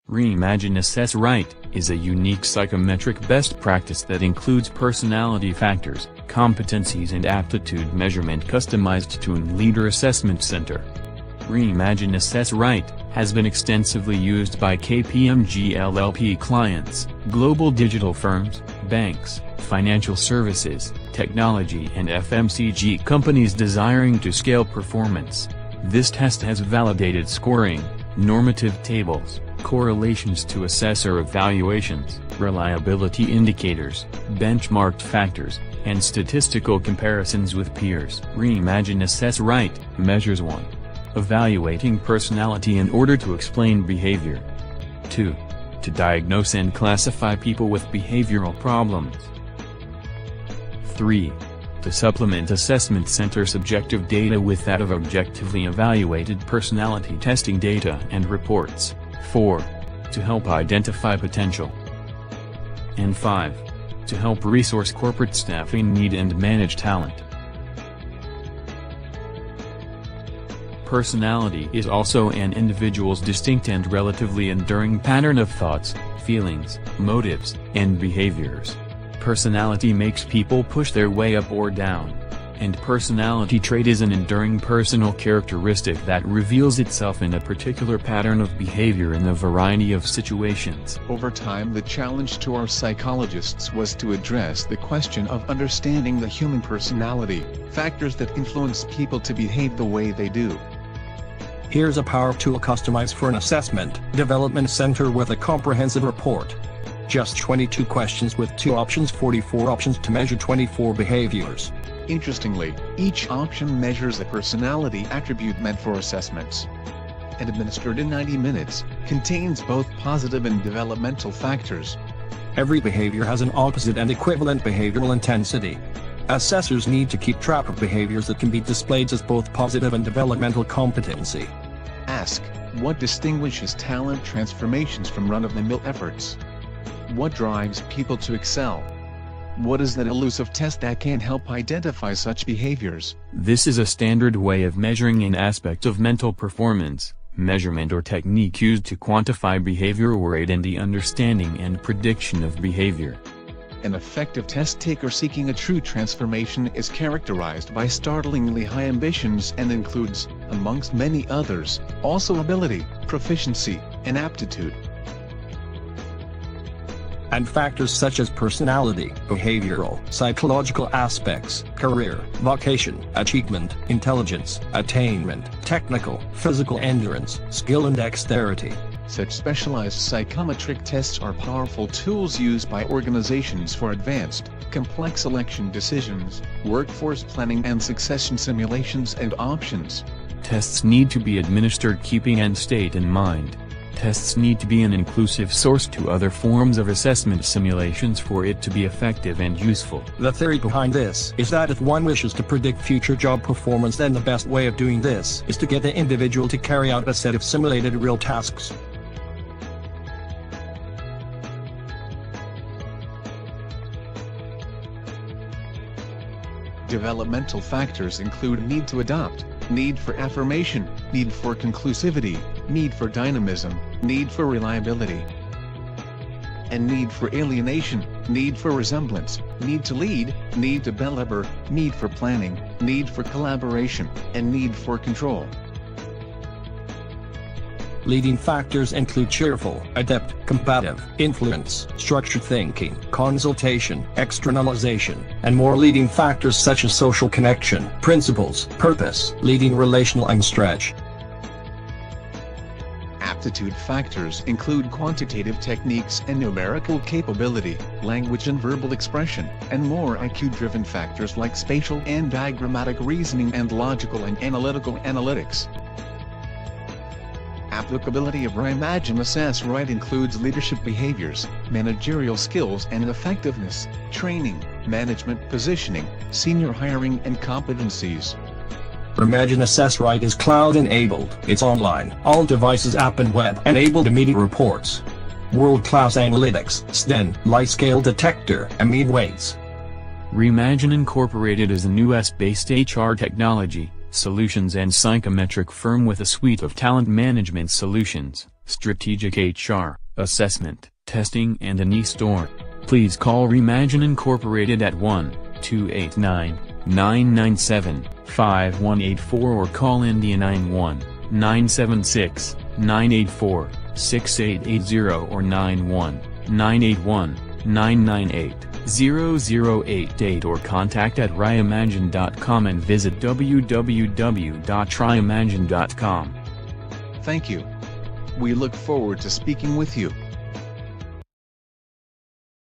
RiiMAGINE Assess Right is a unique psychometric best practice that includes personality factors, competencies and aptitude measurement customized to a leader assessment center. RiiMAGINE Assess Right has been extensively used by KPMG LLP clients, global digital firms, banks, financial services, technology and FMCG companies desiring to scale performance. This test has validated scoring, normative tables, correlations to assessor evaluations, reliability indicators, benchmarked factors, and statistical comparisons with peers. RiiMAGINE Assess Right measures 1. Evaluating personality in order to explain behavior. 2. To diagnose and classify people with behavioral problems. 3. To supplement assessment center subjective data with that of objectively evaluated personality testing data and reports. 4. To help identify potential. And 5. To help resource corporate staffing need and manage talent. Personality is also an individual's distinct and relatively enduring pattern of thoughts, feelings, motives, and behaviors. Personality makes people push their way up or down. And personality trait is an enduring personal characteristic that reveals itself in a particular pattern of behavior in a variety of situations. Over time, the challenge to our psychologists was to address the question of understanding the human personality, factors that influence people to behave the way they do. Here's a power tool customized for an assessment development center with a comprehensive report. Just 22 questions with 2 options, 44 options to measure 24 behaviors. Interestingly, each option measures a personality attribute meant for assessments. And administered in 90 minutes, contains both positive and developmental factors. Every behavior has an opposite and equivalent behavioral intensity. Assessors need to keep track of behaviors that can be displayed as both positive and developmental competency. Ask, what distinguishes talent transformations from run-of-the-mill efforts? What drives people to excel? What is that elusive test that can help identify such behaviors? This is a standard way of measuring an aspect of mental performance, measurement or technique used to quantify behavior or aid in the understanding and prediction of behavior. An effective test taker seeking a true transformation is characterized by startlingly high ambitions and includes, amongst many others, also ability, proficiency, and aptitude. And factors such as personality, behavioral, psychological aspects, career, vocation, achievement, intelligence, attainment, technical, physical endurance, skill and dexterity. Such specialized psychometric tests are powerful tools used by organizations for advanced, complex selection decisions, workforce planning and succession simulations and options. Tests need to be administered keeping end state in mind. Tests need to be an inclusive source to other forms of assessment simulations for it to be effective and useful. The theory behind this is that if one wishes to predict future job performance, then the best way of doing this is to get the individual to carry out a set of simulated real tasks. Developmental factors include need to adopt, need for affirmation, need for conclusivity, need for dynamism, need for reliability, and need for alienation, need for resemblance, need to lead, need to deliver, need for planning, need for collaboration, and need for control. Leading factors include cheerful, adept, combative, influence, structured thinking, consultation, externalization, and more. Leading factors such as social connection, principles, purpose, leading relational and stretch. Aptitude factors include quantitative techniques and numerical capability, language and verbal expression, and more IQ-driven factors like spatial and diagrammatic reasoning and logical and analytical analytics. Applicability of RiiMAGINE Assess Right includes leadership behaviors, managerial skills and effectiveness, training, management positioning, senior hiring and competencies. RiiMAGINE Assess Right is cloud-enabled. It's online, all devices, app and web-enabled immediate reports. World-class analytics, SDEN, light-scale detector, and mean weights. RiiMAGINE Incorporated is a US-based HR technology, solutions and psychometric firm with a suite of talent management solutions, strategic HR, assessment, testing and an e-store. Please call RiiMAGINE Incorporated at 1-289-997-5184 or call India 91-976-984-6880 or 91-981-998-0088 or contact at RiiMAGINE.com and visit www.RiiMAGINE.com. Thank you. We look forward to speaking with you.